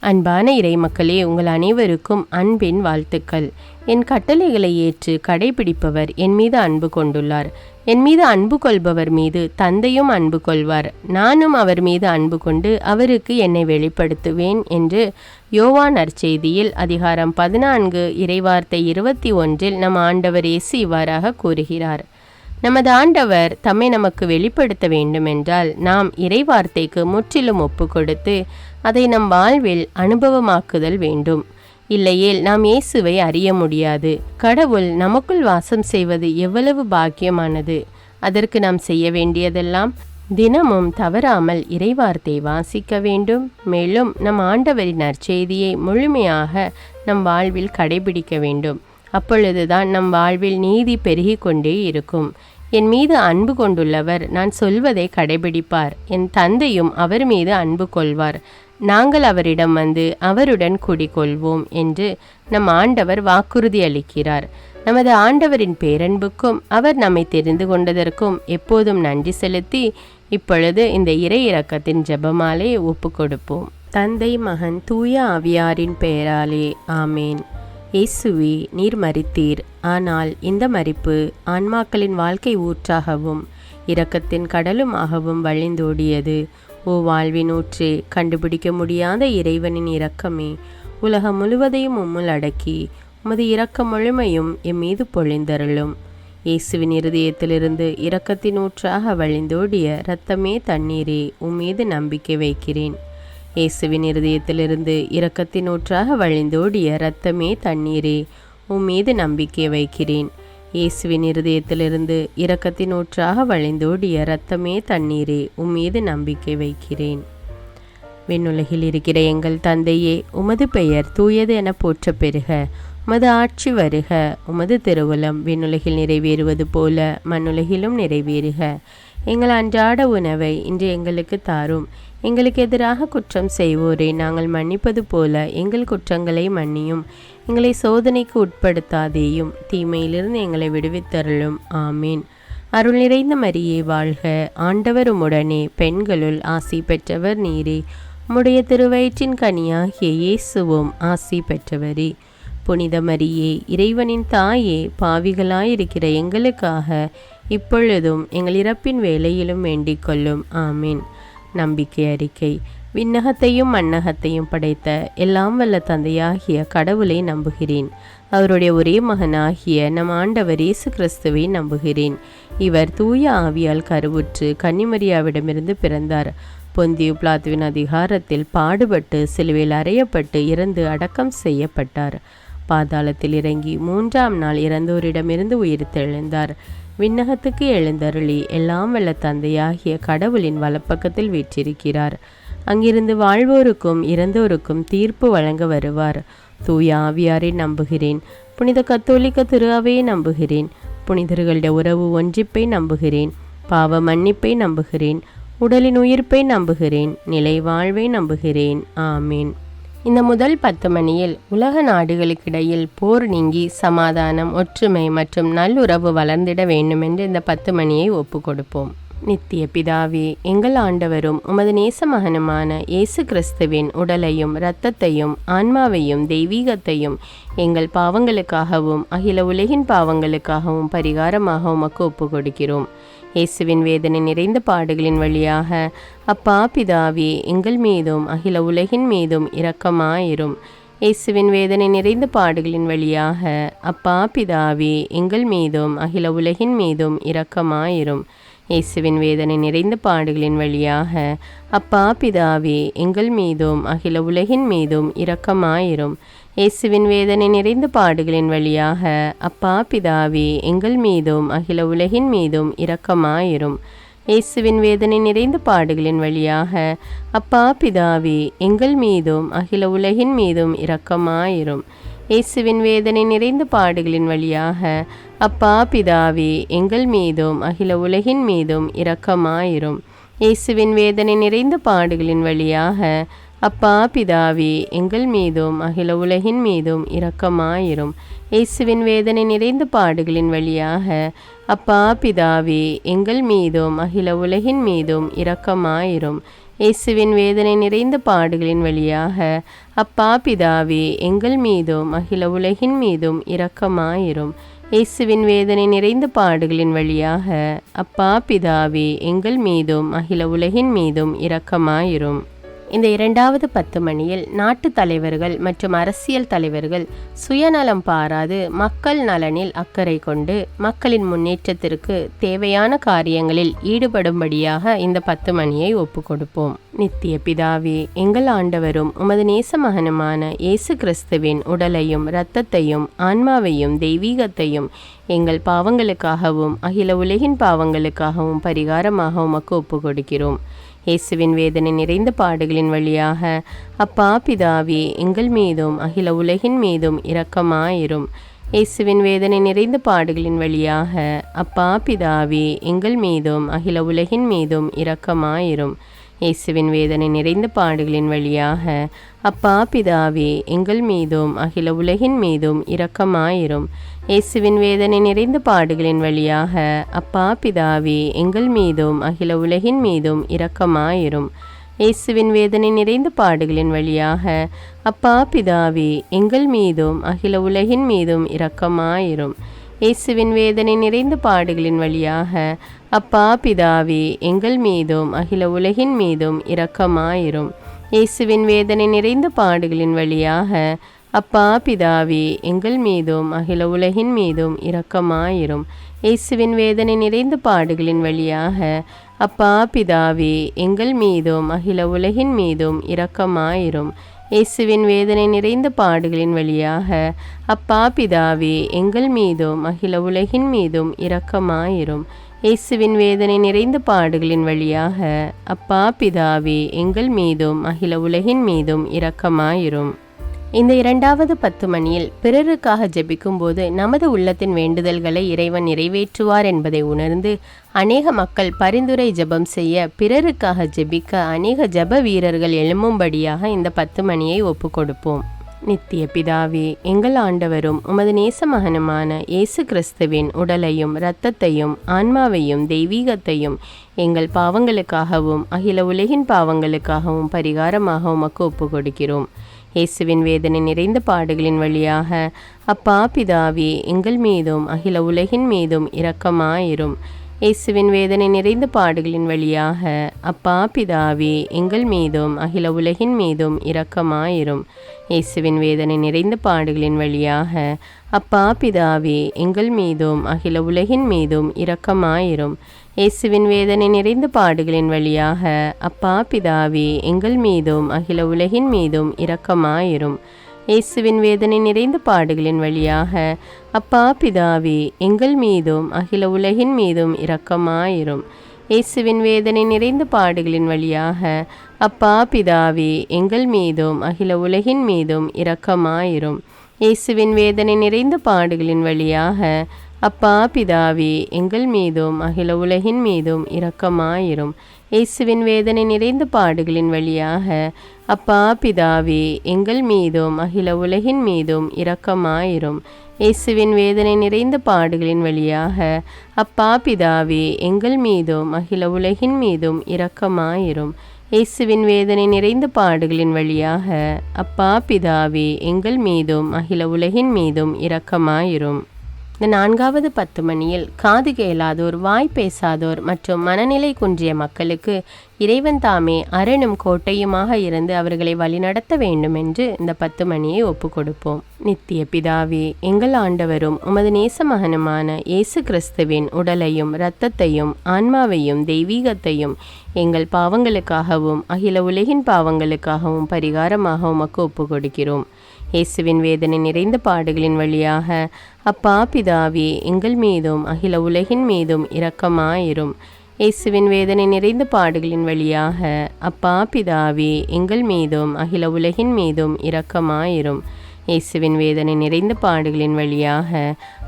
அன்பான இறைமக்களே, உங்கள் அனைவருக்கும் அன்பின் வாழ்த்துக்கள். என் கட்டளைகளை ஏற்று கடைபிடிப்பவர் என் மீது அன்பு கொண்டுள்ளார். என் மீது அன்பு கொள்பவர் மீது தந்தையும் அன்பு கொள்வார். நானும் அவர் மீது அன்பு கொண்டு அவருக்கு என்னை வெளிப்படுத்துவேன் என்று யோவான் நற்செய்தியில் அதிகாரம் 14 இறைவார்த்தை 21 நம் ஆண்டவர் இயேசு இவ்வாறாக கூறுகிறார். நமது ஆண்டவர் தம்மை நமக்கு வெளிப்படுத்த வேண்டுமென்றால் நாம் இறைவார்த்தைக்கு முற்றிலும் ஒப்பு கொடுத்து அதை நம் வாழ்வில் அனுபவமாக்குதல் வேண்டும். இல்லையேல் நாம் இயேசுவை அறிய முடியாது. கடவுள் நமக்குள் வாசம் செய்வது எவ்வளவு பாக்கியமானது! அதற்கு நாம் செய்ய வேண்டியதெல்லாம் தினமும் தவறாமல் இறைவார்த்தை வாசிக்க வேண்டும். மேலும் நம் ஆண்டவரின் நற்செய்தியை முழுமையாக நம் வாழ்வில் கடைபிடிக்க வேண்டும். அப்பொழுதுதான் நம் வாழ்வில் நீதி பெருகி கொண்டே இருக்கும். என் மீது அன்பு கொண்டுள்ளவர் நான் சொல்வதை கடைபிடிப்பார். என் தந்தையும் அவர் மீது அன்பு கொள்வார். நாங்கள் அவரிடம் வந்து அவருடன் குடிகொள்வோம் என்று நம் ஆண்டவர் வாக்குறுதி அளிக்கிறார். நமது ஆண்டவரின் பேரன்புக்கும் அவர் நம்மை தெரிந்து கொண்டதற்கும் எப்போதும் நன்றி செலுத்தி இப்பொழுது இந்த இறை இரக்கத்தின் ஜெபமாலை ஒப்பு கொடுப்போம். தந்தை, மகன், தூய ஆவியாரின் பெயராலே ஆமேன். இயேசுவே, நீர் மரித்தீர். ஆனால் இந்த மரிப்பு ஆன்மாக்களின் வாழ்க்கை ஊற்றாகவும் இரக்கத்தின் கடலுமாகவும் வழிந்தோடியது. ஓ வாழ்வின் ஊற்றே, கண்டுபிடிக்க முடியாத இறைவனின் இரக்கமே, உலகம் முழுவதையும் உம்முள் அடக்கி உமது இரக்க முழுமையும் எம் மீது பொழிந்தருளும். இயேசுவின் இருதயத்திலிருந்து இரக்கத்தின் ஊற்றாக வழிந்தோடிய இரத்தமே தண்ணீரே, உம்மீது நம்பிக்கை வைக்கிறேன். இயேசுவின் இருதயத்திலிருந்து இரக்கத்தின் ஊற்றாக வழிந்தோடிய இரத்தமே தண்ணீரே, உம்மீது நம்பிக்கை வைக்கிறேன். இயேசுவின் இருதயத்திலிருந்து இரக்கத்தின் ஊற்றாக வழிந்தோடிய இரத்தமே தண்ணீரே, உம்மீது நம்பிக்கை வைக்கிறேன். விண்ணுலகில் இருக்கிற எங்கள் தந்தையே, உமது பெயர் தூயது என போற்ற பெறுக. உமது ஆட்சி வருக. உமது திருவுளம் விண்ணுலகில் நிறைவேறுவது போல மண்ணுலகிலும் நிறைவேறுக. எங்கள் அன்றாட உணவை இன்று எங்களுக்கு தாரும். எங்களுக்கு எதிராக குற்றம் செய்வோரை நாங்கள் மன்னிப்பது போல எங்கள் குற்றங்களை மன்னியும். எங்களை சோதனைக்கு உட்படுத்தாதேயும், தீமையிலிருந்து எங்களை விடுவித்தருளும். ஆமீன். அருள் நிறைந்த மரியே வாழ்க. ஆண்டவர் உம்முடனே, பெண்களுள் ஆசி பெற்றவர் நீரே. உம்முடைய திருவயிற்றின் கனியாகிய இயேசுவும் ஆசி பெற்றவரே. புனித மரியே, இறைவனின் தாயே, பாவிகளாயிருக்கிற எங்களுக்காக இப்பொழுதும் எங்கள் இறப்பின் வேளையிலும் வேண்டிக் கொள்ளும். ஆமீன். நம்பிக்கை அறிக்கை. விண்ணகத்தையும் மண்ணகத்தையும் படைத்த எல்லாம் வல்ல தந்தையாகிய கடவுளை நம்புகிறேன். அவருடைய ஒரே மகனாகிய நம் ஆண்டவர் இயேசு கிறிஸ்துவை நம்புகிறேன். இவர் தூய ஆவியால் கருவுற்று கன்னிமரியாவிடமிருந்து பிறந்தார். பொந்தியு பிலாத்துவின் அதிகாரத்தில் பாடுபட்டு சிலுவையில் அறையப்பட்டு இறந்து அடக்கம் செய்யப்பட்டார். பாதாளத்தில் இறங்கி 3ஆம் நாள் இறந்தோரிடமிருந்து உயிர்த்தெழுந்தார். விண்ணகத்துக்கு எழுந்தருளி எல்லாம் வல்ல தந்தையாகிய கடவுளின் வலப்பக்கத்தில் வீற்றிருக்கிறார். அங்கிருந்து வாழ்வோருக்கும் இறந்தோருக்கும் தீர்ப்பு வழங்க வருவார். தூய ஆவியாரை நம்புகிறேன். புனித கத்தோலிக்க திரு அவையை நம்புகிறேன். புனிதர்களுடைய உறவு ஒன்றிப்பை நம்புகிறேன். பாவ மன்னிப்பை நம்புகிறேன். உடலின் உயிர்ப்பை நம்புகிறேன். நிலை வாழ்வை நம்புகிறேன். ஆமீன். இந்த முதல் 10 மணியில் உலக நாடுகளுக்கிடையில் போர் நீங்கி சமாதானம், ஒற்றுமை மற்றும் நல்லுறவு வளர்ந்திட வேண்டுமென்று இந்த 10 மணியை ஒப்பு கொடுப்போம். நித்திய பிதாவே, எங்கள் ஆண்டவரும் உமது நேச மகனுமான இயேசு கிறிஸ்துவின் உடலையும் இரத்தத்தையும் ஆன்மாவையும் தெய்வீகத்தையும் எங்கள் பாவங்களுக்காகவும் அகில உலகின் பாவங்களுக்காகவும் பரிகாரமாக உமக்கு ஒப்பு கொடுக்கிறோம். இயேசுவின் வேதனை நிறைந்த பாடுகளின் வழியாக அப்பா பிதாவே, எங்கள் மீதும் அகில உலகின் மீதும் இரக்கமாயிரும். இயேசுவின் வேதனை நிறைந்த பாடுகளின் வழியாக அப்பா பிதாவே, எங்கள் மீதும் அகில உலகின் மீதும் இரக்கமாயிரும். இயேசுவின் வேதனை நிறைந்த பாடுகளின் வழியாக அப்பா பிதாவே, எங்கள் மீதும் அகில உலகின் மீதும் இரக்கமாயிரும். இயேசுவின் வேதனை நிறைந்த பாடுகளின் வழியாக அப்பா பிதாவே, எங்கள் மீதும் அகில உலகின் மீதும் இரக்கமாயிரும். இயேசுவின் வேதனை நிறைந்த பாடுகளின் வழியாக அப்பா பிதாவே, எங்கள் மீதும் அகில உலகின் மீதும் இரக்கமாயிரும். இயேசுவின் வேதனை நிறைந்த பாடுகளின் வழியாக அப்பா பிதாவே, எங்கள் மீதும் அகில உலகின் மீதும் இரக்கமாயிரும். இயேசுவின் வேதனை நிறைந்த பாடுகளின் வழியாக அப்பா பிதாவே, எங்கள் மீதும் அகில உலகின் மீதும் இரக்கமாயிரும். இயேசுவின் வேதனை நிறைந்த பாடுகளின் வழியாக அப்பா பிதாவே, எங்கள் மீதும் அகில உலகின் மீதும் இரக்கமாயிரும். இயேசுவின் வேதனை நிறைந்த பாடுகளின் வழியாக அப்பா பிதாவே எங்கள் மீதும் அகில உலகின் மீதும் இரக்கமாயிரும். இயேசுவின் வேதனை நிறைந்த பாடுகளின் வழியாக அப்பா பிதாவே எங்கள் மீதும் அகில உலகின் மீதும் இரக்கமாயிரும். இந்த 2வது 10 மணியில் நாட்டு தலைவர்கள் மற்றும் அரசியல் தலைவர்கள் சுயநலம் பாராது மக்கள் நலனில் அக்கறை கொண்டு மக்களின் முன்னேற்றத்திற்கு தேவையான காரியங்களில் ஈடுபடும்படியாக இந்த 10 மணியை ஒப்பு கொடுப்போம். நித்திய பிதாவே, எங்கள் ஆண்டவரும் உமது நேச மகனுமான இயேசு கிறிஸ்துவின் உடலையும் இரத்தத்தையும் ஆன்மாவையும் தெய்வீகத்தையும் எங்கள் பாவங்களுக்காகவும் அகில உலகின் பாவங்களுக்காகவும் பரிகாரமாக உமக்கு ஒப்பு கொடுக்கிறோம். இயேசுவின் வேதனை நிறைந்த பாடுகளின் வழியாக அப்பா பிதாவே எங்கள் மீதும் அகில உலகின் மீதும் இரக்கமாயிரும். இயேசுவின் வேதனை நிறைந்த பாடுகளின் வழியாக அப்பா பிதாவே எங்கள் மீதும் அகில உலகின் மீதும் இரக்கமாயிரும். இயேசுவின் வேதனை நிறைந்த பாடுகளின் வழியாக அப்பா பிதாவே எங்கள் மீதும் அகில உலகின் மீதும் இரக்கமாயிரும். இயேசுவின் வேதனை நிறைந்த பாடுகளின் வழியாக அப்பா பிதாவே எங்கள் மீதும் அகில உலகின் மீதும் இரக்கமாயிரும். இயேசுவின் வேதனை நிறைந்த பாடுகளின் வழியாக அப்பா பிதாவே எங்கள் மீதும் அகில உலகின் மீதும் இரக்கமாயிரும். இயேசுவின் வேதனை நிறைந்த பாடுகளின் வழியாக அப்பா பிதாவே எங்கள் மீதும் அகில உலகின் மீதும் இரக்கமாயிரும். இயேசுவின் வேதனை நிறைந்த பாடுகளின் வழியாக அப்பா பிதாவே எங்கள் மீதும் அகில உலகின் மீதும் இரக்கமாயிரும். இயேசுவின் வேதனை நிறைந்த பாடுகளின் வழியாக அப்பா பிதாவே எங்கள் மீதும் அகில உலகின் மீதும் இரக்கமாயிரும். இயேசுவின் வேதனை நிறைந்த பாடுகளின் வழியாக அப்பா பிதாவே எங்கள் மீதும் அகில உலகின் மீதும் இரக்கமாயிரும். இயேசுவின் வேதனை நிறைந்த பாடுகளின் வழியாக அப்பா பிதாவே எங்கள் மீதும் அகில உலகின் மீதும் இரக்கமாயிரும். இந்த 2வது 10 மணியில் பிறருக்காக ஜெபிக்கும்போது நமது உள்ளத்தின் வேண்டுதல்களை இறைவன் நிறைவேற்றுவார் என்பதை உணர்ந்து அநேக மக்கள் பரிந்துரை ஜெபம் செய்ய பிறருக்காக ஜெபிக்க அநேக ஜெப வீரர்கள் எழும்பும்படியாக இந்த 10 மணியை ஒப்பு கொடுப்போம். நித்திய பிதாவே, எங்கள் ஆண்டவரும் உமது நேச மகனுமான இயேசு கிறிஸ்துவின் உடலையும் இரத்தத்தையும் ஆன்மாவையும் தெய்வீகத்தையும் எங்கள் பாவங்களுக்காகவும் அகில உலகின் பாவங்களுக்காகவும் பரிகாரமாக உமக்கு ஒப்பு கொடுக்கிறோம். இயேசுவின் வேதனை நிறைந்த பாடுகளின் வழியாக அப்பா பிதாவே எங்கள் மீதும் அகில உலகின் மீதும் இரக்கமாயிரும். இயேசுவின் வேதனை நிறைந்த பாடுகளின் வழியாக அப்பா பிதாவே எங்கள் மீதும் அகில உலகின் மீதும் இரக்கமாயிரும். இயேசுவின் வேதனை நிறைந்த பாடுகளின் வழியாக அப்பா பிதாவே எங்கள் மீதும் அகில உலகின் மீதும் இரக்கமாயிரும். இயேசுவின் வேதனை நிறைந்த பாடுகளின் வழியாக அப்பா பிதாவே எங்கள் மீதும் அகில உலகின் மீதும் இரக்கமாயிரும். இயேசுவின் வேதனை நிறைந்த பாடுகளின் வழியாக அப்பா பிதாவே எங்கள் மீதும் அகில உலகின் மீதும் இரக்கமாயிரும். இயேசுவின் வேதனை நிறைந்த பாடுகளின் வழியாக அப்பா பிதாவே எங்கள் மீதும் அகில உலகின் மீதும் இரக்கமாயிரும். இயேசுவின் வேதனை நிறைந்த பாடுகளின் வழியாக அப்பா பிதாவே எங்கள் மீதும் அகில உலகின் மீதும் இரக்கமாயிரும். இயேசுவின் வேதனை நிறைந்த பாடுகளின் வழியாக அப்பா பிதாவே எங்கள் மீதும் அகில உலகின் மீதும் இரக்கமாயிரும். இயேசுவின் வேதனை நிறைந்த பாடுகளின் வழியாக அப்பா பிதாவே எங்கள் மீதும் அகில உலகின் மீதும் இரக்கமாயிரும். இயேசுவின் வேதனை நிறைந்த பாடுகளின் வழியாக அப்பா பிதாவே எங்கள் மீதும் அகில உலகின் மீதும் இரக்கமாயிரும். இந்த 4வது 10 மணியில் காது கேளாதோர், வாய் பேசாதோர் மற்றும் மனநிலை குன்றிய மக்களுக்கு இறைவன் தாமே அரணும் கோட்டையுமாக இருந்து அவர்களை வழிநடத்த வேண்டும் என்று இந்த 10 மணியை ஒப்பு கொடுப்போம். நித்திய பிதாவே, எங்கள் ஆண்டவரும் உமது நேச மகனுமான இயேசு கிறிஸ்துவின் உடலையும் இரத்தத்தையும் ஆன்மாவையும் தெய்வீகத்தையும் எங்கள் பாவங்களுக்காகவும் அகில உலகின் பாவங்களுக்காகவும் பரிகாரமாக உமக்கு ஒப்பு கொடுக்கிறோம். இயேசுவின் வேதனை நிறைந்த பாடுகளின் வழியாக அப்பா பிதாவே எங்கள் மீதும் அகில உலகின் மீதும் இரக்கமாயிரும். இயேசுவின் வேதனை நிறைந்த பாடுகளின் வழியாக அப்பா பிதாவே எங்கள் மீதும் அகில உலகின் மீதும் இரக்கமாயிரும். இயேசுவின் வேதனை நிறைந்த பாடுகளின் வழியாக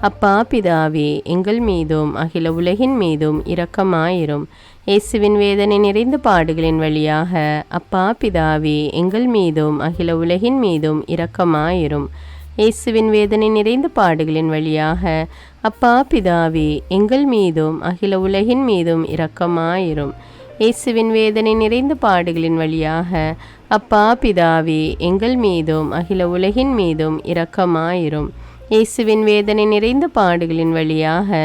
அப்பா பிதாவே எங்கள் மீதும் அகில உலகின் மீதும் இரக்கமாயிரும். இயேசுவின் வேதனை நிறைந்த பாடுகளின் வழியாக அப்பா பிதாவே எங்கள் மீதும் அகில உலகின் மீதும் இரக்கமாயிரும். இயேசுவின் வேதனை நிறைந்த பாடுகளின் வழியாக அப்பா பிதாவே எங்கள் மீதும் அகில உலகின் மீதும் இரக்கமாயிரும். இயேசுவின் வேதனை நிறைந்த பாடுகளின் வழியாக அப்பா பிதாவே எங்கள் மீதும் அகில உலகின் மீதும் இரக்கமாயிரும். இயேசுவின் வேதனை நிறைந்த பாடுகளின் வழியாக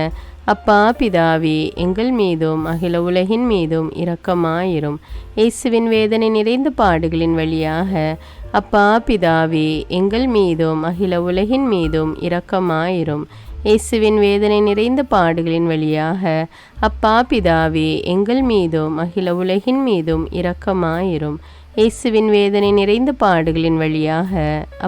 அப்பா பிதாவே எங்கள் மீதும் அகில உலகின் மீதும் இரக்கமாயிரும். இயேசுவின் வேதனை நிறைந்த பாடுகளின் வழியாக அப்பா பிதாவே எங்கள் மீதும் அகில உலகின் மீதும் இரக்கமாயிரும். இயேசுவின் வேதனை நிறைந்த பாடுகளின் வழியாக அப்பா பிதாவே எங்கள் மீதும் அகில உலகின் மீதும் இரக்கமாயிரும். இயேசுவின் வேதனை நிறைந்த பாடுகளின் வழியாக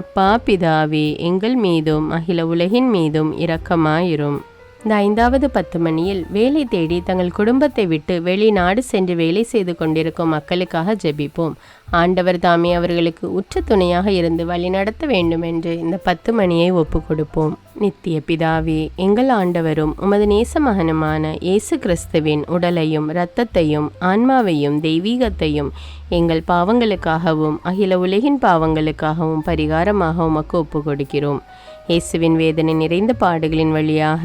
அப்பா பிதாவே எங்கள் மீதும் அகில உலகின் மீதும் இரக்கமாயிரும். இந்த 5வது 10 மணியில் வேலை தேடி தங்கள் குடும்பத்தை விட்டு வெளிநாடு சென்று வேலை செய்து கொண்டிருக்கும் மக்களுக்காக ஜெபிப்போம். ஆண்டவர் தாமே அவர்களுக்கு உற்ற துணையாக இருந்து வழிநடத்த வேண்டும் என்று இந்த 10 மணியை ஒப்பு கொடுப்போம். நித்திய பிதாவே, எங்கள் ஆண்டவரும் உமது நேச மகனுமான இயேசு கிறிஸ்துவின் உடலையும் இரத்தத்தையும் ஆன்மாவையும் தெய்வீகத்தையும் எங்கள் பாவங்களுக்காகவும் அகில உலகின் பாவங்களுக்காகவும் பரிகாரமாக உமக்கு ஒப்பு கொடுக்கிறோம். இயேசுவின் வேதனை நிறைந்த பாடுகளின் வழியாக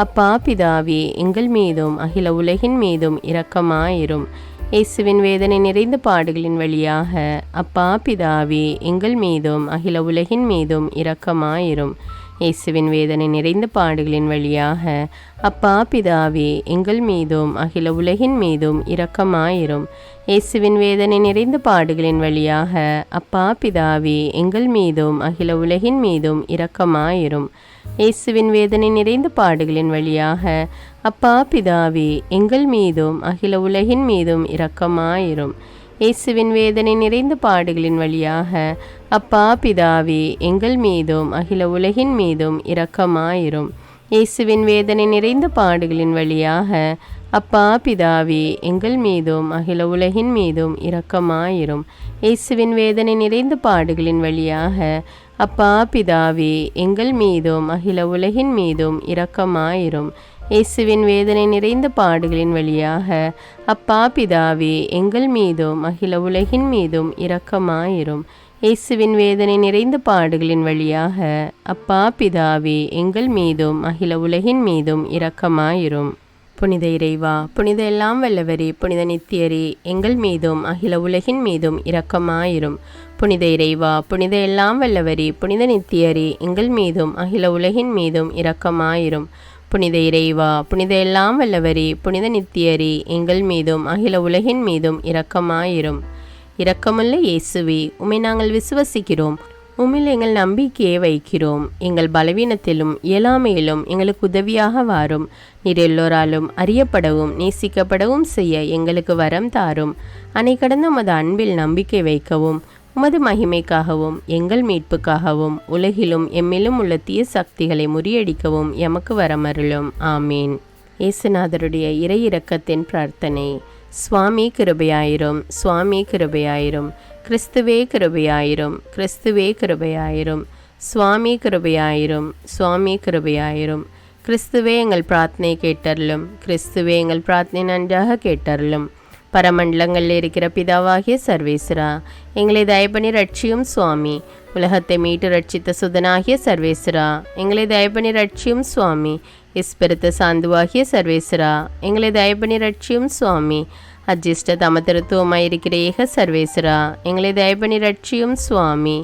அப்பா பிதாவே எங்கள் மீதும் அகில உலகின் மீதும் இரக்கமாயிரும். இயேசுவின் வேதனை நிறைந்த பாடுகளின் வழியாக அப்பா பிதாவே எங்கள் மீதும் அகில உலகின் மீதும் இரக்கமாயிரும். இயேசுவின் வேதனை நிறைந்த பாடுகளின் வழியாக அப்பா பிதாவே எங்கள் மீதும் அகில உலகின் மீதும் இரக்கமாயிரும். இயேசுவின் வேதனை நிறைந்த பாடுகளின் வழியாக அப்பா பிதாவே எங்கள் மீதும் அகில உலகின் மீதும் இரக்கமாயிரும். இயேசுவின் வேதனை நிறைந்த பாடுகளின் வழியாக அப்பா பிதாவே எங்கள் மீதும் அகில உலகின் மீதும் இரக்கமாயிரும். இயேசுவின் வேதனை நிறைந்த பாடுகளின் வழியாக அப்பா பிதாவே எங்கள் மீதும் அகில உலகின் மீதும் இரக்கமாயிரும். இயேசுவின் வேதனை நிறைந்த பாடுகளின் வழியாக அப்பா பிதாவே எங்கள் மீதும் அகில உலகின் மீதும் இரக்கமாயிரும். இயேசுவின் வேதனை நிறைந்த பாடுகளின் வழியாக அப்பா பிதாவே எங்கள் மீதும் அகில உலகின் மீதும் இரக்கமாயிரும். இயேசுவின் வேதனை நிறைந்த பாடுகளின் வழியாக அப்பா பிதாவே எங்கள் மீதும் அகில உலகின் மீதும் இரக்கமாயிரும். இயேசுவின் வேதனை நிறைந்த பாடுகளின் வழியாக அப்பா பிதாவே எங்கள் மீதும் அகில உலகின் மீதும் இரக்கமாயிரும். புனித இறைவா, புனித எல்லாம் வல்லவரே, புனித நித்தியரே, எங்கள் மீதும் அகில உலகின் மீதும் இரக்கமாயிரும். புனித இறைவா, புனித எல்லாம் வல்லவரே, புனித நித்தியரே, எங்கள் மீதும் அகில உலகின் மீதும் இரக்கமாயிரும். புனித இறைவா, புனித எல்லாம் வல்லவரே, புனித நித்தியரே, எங்கள் மீதும் அகில உலகின் மீதும் இரக்கமாயிரும். இரக்கமுள்ள இயேசுவே, உம்மை நாங்கள் விசுவசிக்கிறோம், உம்மில் எங்கள் நம்பிக்கையை வைக்கிறோம். எங்கள் பலவீனத்திலும் இயலாமையிலும் எங்களுக்கு உதவியாக வாரும். நீர் எல்லோராலும் அறியப்படவும் நேசிக்கப்படவும் செய்ய எங்களுக்கு வரம் தாரும். அன்னை கடந்த உமது அன்பில் நம்பிக்கை வைக்கவும் உமது மகிமைக்காகவும் எங்கள் மீட்புக்காகவும் உலகிலும் எம்மிலும் உள்ள தீய சக்திகளை முறியடிக்கவும் எமக்கு வரமருளும். ஆமீன். இயேசுநாதருடைய இறை இரக்கத்தின் பிரார்த்தனை. சுவாமி கிருபையாயிரும், சுவாமி கிருபையாயிரும், கிறிஸ்துவே கிருபையாயிரும், கிறிஸ்துவே கிருபையாயிரும், சுவாமி கிருபையாயிரும், சுவாமி கிருபையாயிரும். கிறிஸ்துவே எங்கள் பிரார்த்தனை கேட்டருளும், கிறிஸ்துவே எங்கள் பிரார்த்தனை நன்றாக கேட்டருளும். பரமண்டலங்களில் இருக்கிற பிதாவாகிய சர்வேஸ்வரா, எங்களை தயபணி ரட்சியும் சுவாமி. உலகத்தை மீட்டு ரட்சித்த சுதனாகிய சர்வேஸ்வரா, எங்களை தயபணி ரட்சியும் சுவாமி. இஸ்பெருத்த சாந்துவாகிய சர்வேஸ்வரா, எங்களை தயபணி ரட்சியும் சுவாமி. அஜிஷ்ட தமத்திருத்துவமாயிருக்கிற ஏக சர்வேஸ்வரா, எங்களை தயபணி ரட்சியும் சுவாமி.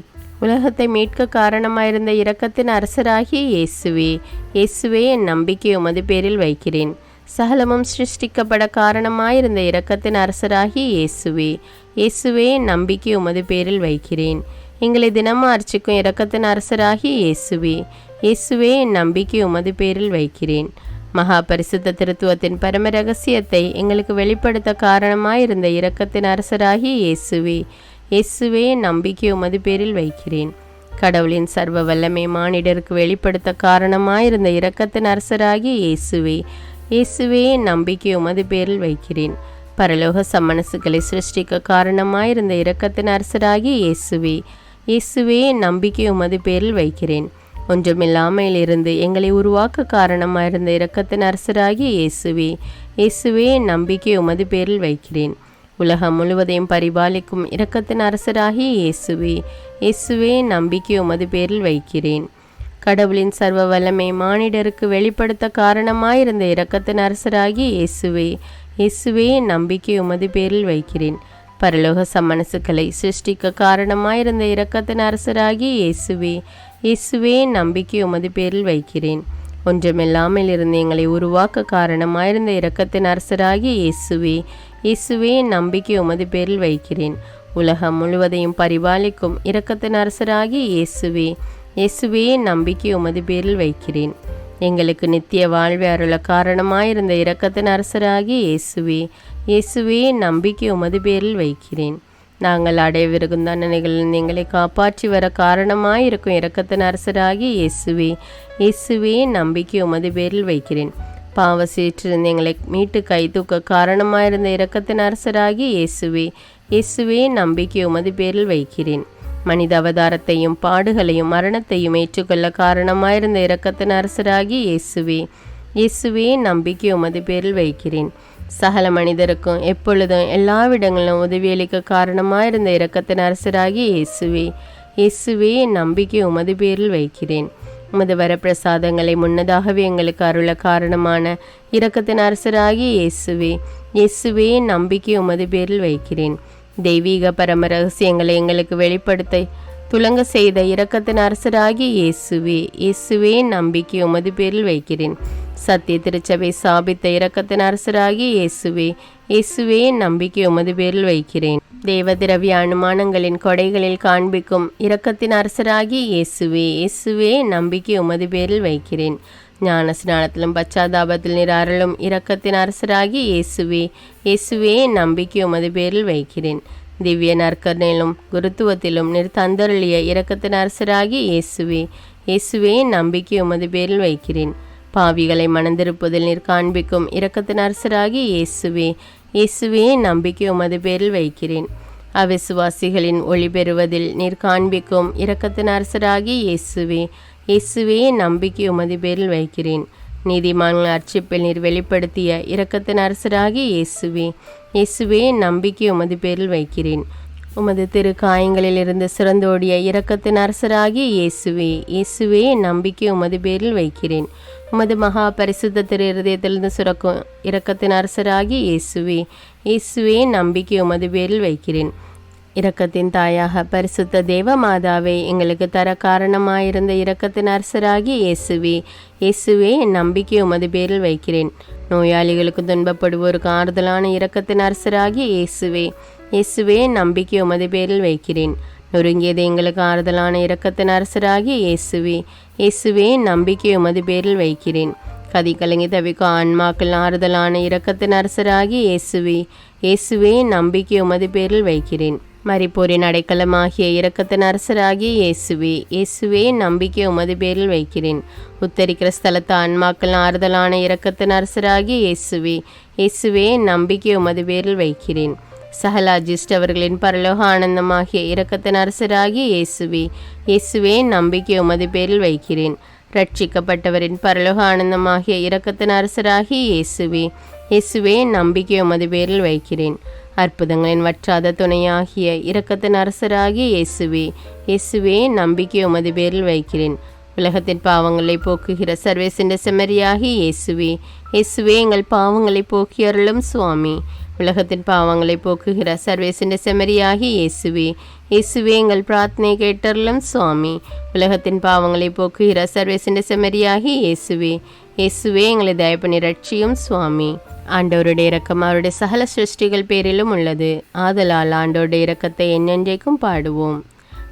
உலகத்தை மீட்க காரணமாயிருந்த இரக்கத்தின் அரசராகிய இயேசுவே, இயேசுவே என் நம்பிக்கை உமது பேரில் வைக்கிறேன். சகலமும் சிருஷ்டிக்கப்பட காரணமாயிருந்த இரக்கத்தின் அரசராகிய இயேசுவே, இயேசுவே என் நம்பிக்கை உமது பேரில் வைக்கிறேன். எங்களை தினமும் அர்ச்சிக்கும் இரக்கத்தின் அரசராகிய இயேசுவே, இயேசுவே என் நம்பிக்கை உமது பேரில் வைக்கிறேன். மகா பரிசுத்த திருத்துவத்தின் பரம ரகசியத்தை எங்களுக்கு வெளிப்படுத்த காரணமாயிருந்த இரக்கத்தின் அரசராகிய இயேசுவே, இயேசுவே என் நம்பிக்கை உமது பேரில் வைக்கிறேன். கடவுளின் சர்வ வல்லமை மானிடருக்கு வெளிப்படுத்த காரணமாயிருந்த இரக்கத்தின் அரசராகிய இயேசுவே, இயேசுவே என் நம்பிக்கை உமது பேரில் வைக்கிறேன். பரலோக சம்மனசுகளை சிருஷ்டிக்க காரணமாயிருந்த இரக்கத்தின் அரசராகிய இயேசுவே, இயேசுவே என் நம்பிக்கை உமது பேரில் வைக்கிறேன். ஒன்றுமில்லாமையில் இருந்து எங்களை உருவாக்க காரணமாயிருந்த இரக்கத்தின் அரசராகிய இயேசுவே, இயேசுவே என் நம்பிக்கை உமது பேரில் வைக்கிறேன். உலகம் முழுவதையும் பரிபாலிக்கும் இரக்கத்தின் அரசராகிய இயேசுவே, இயேசுவே என் நம்பிக்கை உமது பேரில் வைக்கிறேன். கடவுளின் சர்வ வல்லமை மானிடருக்கு வெளிப்படுத்த காரணமாயிருந்த இரக்கத்தின் அரசராகிய இயேசுவே, இயேசுவே நம்பிக்கை உமது பேரில் வைக்கிறேன். பரலோக சம்மனசுக்களை சிருஷ்டிக்க காரணமாயிருந்த இரக்கத்தின் அரசராகிய இயேசுவே, இயேசுவே நம்பிக்கை உமது பேரில் வைக்கிறேன். ஒன்றுமில்லாமல் இருந்து எங்களை உருவாக்க காரணமாயிருந்த இரக்கத்தின் அரசராகிய இயேசுவே, இயேசுவே நம்பிக்கை உமது பேரில் வைக்கிறேன். உலகம் முழுவதையும் பரிபாலிக்கும் இரக்கத்தின் அரசராகிய இயேசுவே, இயேசுவே நம்பிக்கை உமது பேரில் வைக்கிறேன். எங்களுக்கு நித்திய வாழ்வை அருள காரணமாயிருந்த இரக்கத்தின் அரசராகிய இயேசுவே, இயேசுவே நம்பிக்கை உமது பேரில் வைக்கிறேன். நாங்கள் அடையவிருக்கும் தண்டனைகளில் எங்களை காப்பாற்றி வர காரணமாயிருக்கும் இரக்கத்தின் அரசராகிய இயேசுவே, இயேசுவே நம்பிக்கை உமது பேரில் வைக்கிறேன். பாவ சேற்றிருந்து எங்களை மீட்டு கை தூக்க காரணமாயிருந்த இரக்கத்தின் அரசராகிய இயேசுவே, இயேசுவே நம்பிக்கை உமது பேரில் வைக்கிறேன். மனித அவதாரத்தையும் பாடுகளையும் மரணத்தையும் ஏற்றுக்கொள்ள காரணமாயிருந்த இரக்கத்தின் அரசராகிய இயேசுவே, இயேசுவே நம்பிக்கை உமது பேரில் வைக்கிறேன். சகல மனிதருக்கும் எப்பொழுதும் எல்லாவிடங்களிலும் உதவியளிக்க காரணமாயிருந்த இரக்கத்தின் அரசராகிய இயேசுவே, இயேசுவே நம்பிக்கை உமது பேரில் வைக்கிறேன். உமது வரப்பிரசாதங்களை முன்னதாகவே எங்களுக்கு அருள காரணமான இரக்கத்தின் அரசராகிய இயேசுவே, இயேசுவே நம்பிக்கை உமது பேரில் வைக்கிறேன். தெய்வீக பரம ரகசியங்களை எங்களுக்கு வெளிப்படுத்த துலங்க செய்த இரக்கத்தின் அரசராகிய இயேசுவே, இயேசுவே நம்பிக்கை உமது பேரில் வைக்கிறேன். சத்திய திருச்சபை சாபித்த இரக்கத்தின் அரசராகிய இயேசுவே, இயேசுவே நம்பிக்கை உமது பேரில் வைக்கிறேன். தேவ திரவிய அனுமானங்களின் கொடைகளில் காண்பிக்கும் இரக்கத்தின் அரசராகிய இயேசுவே, இயேசுவே நம்பிக்கை உமது பேரில் வைக்கிறேன். ஞான ஸ்நானத்திலும் பச்சாதாபத்தில் நீர் அருளும் இரக்கத்தின் அரசராகிய இயேசுவே, இயேசுவே நம்பிக்கை உமது பேரில் வைக்கிறேன். திவ்ய நற்கருணையிலும் குருத்துவத்திலும் நீர் தந்தருளிய இரக்கத்தின் அரசராகிய இயேசுவே, இயேசுவே நம்பிக்கை உமது பேரில் வைக்கிறேன். பாவிகளை மணந்திருப்பதில் நீர் காண்பிக்கும் இரக்கத்தின் அரசராகிய இயேசுவே, இயேசுவே நம்பிக்கை உமது பேரில் வைக்கிறேன். அவிசுவாசிகளின் ஒளி பெறுவதில் நீர் காண்பிக்கும் இரக்கத்தின் அரசராகிய இயேசுவே, இயேசுவே நம்பிக்கை உமது பேரில் வைக்கிறேன். நீதிமான்கள் அர்ச்சிப்பில் நீர் வெளிப்படுத்திய இரக்கத்தின் அரசராகிய இயேசுவே, இயேசுவே நம்பிக்கை உமது பேரில் வைக்கிறேன். உமது திரு காயங்களிலிருந்து சிறந்தோடிய இரக்கத்தின் அரசராகிய இயேசுவே, இயேசுவே நம்பிக்கை உமது பேரில் வைக்கிறேன். உமது மகா பரிசுத்த திரு இருதயத்திலிருந்து சுரக்கும் இரக்கத்தின் அரசராகிய இயேசுவே, இயேசுவே நம்பிக்கை உமது பேரில் வைக்கிறேன். இரக்கத்தின் தாயாக பரிசுத்த தேவ மாதாவை எங்களுக்கு தர காரணமாயிருந்த இரக்கத்தின் அரசராகிய இயேசுவே, இயேசுவே நம்பிக்கை உமது பேரில் வைக்கிறேன். நோயாளிகளுக்கு துன்பப்படுவோருக்கு ஆறுதலான இரக்கத்தின் அரசராகிய இயேசுவே, இயேசுவே நம்பிக்கை உமது பேரில் வைக்கிறேன். நொறுங்கியது எங்களுக்கு ஆறுதலான இரக்கத்தின் அரசராகிய இயேசுவே, இயேசுவே நம்பிக்கை உமது பேரில் வைக்கிறேன். கதி கலங்கி தவிக்கும் ஆன்மாக்கள் ஆறுதலான இரக்கத்தின் அரசராகிய இயேசுவே, இயேசுவே நம்பிக்கை உமது பேரில் வைக்கிறேன். மரிப்போரின் அடைக்கலமாகிய இரக்கத்தின் அரசராகிய இயேசுவே, இயேசுவே நம்பிக்கை உமது பேரில் வைக்கிறேன். உத்தரிக்கிற ஸ்தலத்து ஆன்மாக்கள் ஆறுதலான இரக்கத்தின் அரசராகிய இயேசுவே, இயேசுவே நம்பிக்கை உமது பேரில் வைக்கிறேன். சகல அஜிஷ்டவர்களின் பரலோக ஆனந்தமாகிய இரக்கத்தின் அரசராகிய இயேசுவே, இயேசுவே நம்பிக்கை உமது பேரில் வைக்கிறேன். ரட்சிக்கப்பட்டவரின் பரலோக ஆனந்தமாகிய இரக்கத்தின் அரசராகிய இயேசுவே, இயேசுவே நம்பிக்கை உமது பேரில் வைக்கிறேன். அற்புதங்களின் வற்றாத துணையாகிய இரக்கத்தின் அரசராகிய இயேசுவே, இயேசுவே நம்பிக்கை உமது பேரில் வைக்கிறேன். உலகத்தின் பாவங்களை போக்குகிற சர்வேசின்ற செம்மறியாகிய இயேசுவே, இயேசுவே எங்கள் பாவங்களை போக்கி அருளும் சுவாமி. உலகத்தின் பாவங்களை போக்குகிற சர்வேசின்ற செம்மறியாகிய இயேசுவே, இயேசுவே எங்கள் பிரார்த்தனை கேட்டருளும் சுவாமி. உலகத்தின் பாவங்களை போக்குகிற சர்வேசின்ற செம்மறியாகிய இயேசுவே, இயேசுவே எங்களை தயப்பனி ரட்சியும் சுவாமி. ஆண்டவருடைய இரக்கம் அவருடைய சகல சிருஷ்டிகள் பேரிலும் உள்ளது. ஆதலால் ஆண்டவருடைய இரக்கத்தை என்னென்றைக்கும் பாடுவோம்.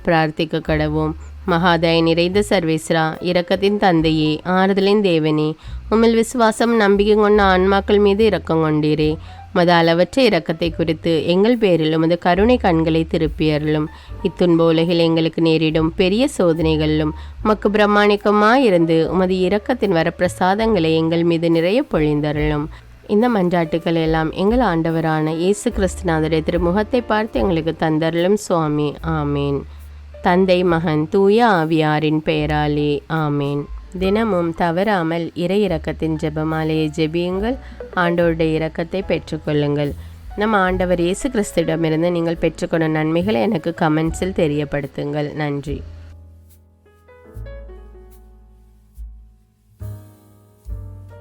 பிரார்த்திக்க கடவோம். மகாதய நிறைந்த சர்வேஸ்வரா, இரக்கத்தின் தந்தையே, ஆறுதலின் தேவனே, உம்மில் விசுவாசம் நம்பிக்கை கொண்ட ஆன்மாக்கள் மீது இரக்கம் கொண்டீரே. உமது அளவற்ற இரக்கத்தை குறித்து எங்கள் பேரில் உமது கருணை கண்களை திருப்பியருளும். இத்துன்ப உலகில் எங்களுக்கு நேரிடும் பெரிய சோதனைகளிலும் உமக்கு பிரமாணிக்கமாயிருந்து உமது இரக்கத்தின் வரப்பிரசாதங்களை எங்கள் மீது நிறைய பொழிந்தருளும். இந்த மன்றாட்டுக்கள் எல்லாம் எங்கள் ஆண்டவரான இயேசு கிறிஸ்துநாதருடைய திருமுகத்தை பார்த்து எங்களுக்கு தந்தருளும் சுவாமி. ஆமேன். தந்தை, மகன், தூய ஆவியாரின் பெயராலே ஆமேன். தினமும் தவறாமல் இறை இரக்கத்தின் ஜெபமாலையை ஜெபியுங்கள். ஆண்டவருடைய இரக்கத்தை பெற்றுக்கொள்ளுங்கள். நம் ஆண்டவர் இயேசு கிறிஸ்துவிடமிருந்து நீங்கள் பெற்றுக்கொண்ட நன்மைகளை எனக்கு கமெண்ட்ஸில் தெரியப்படுத்துங்கள். நன்றி.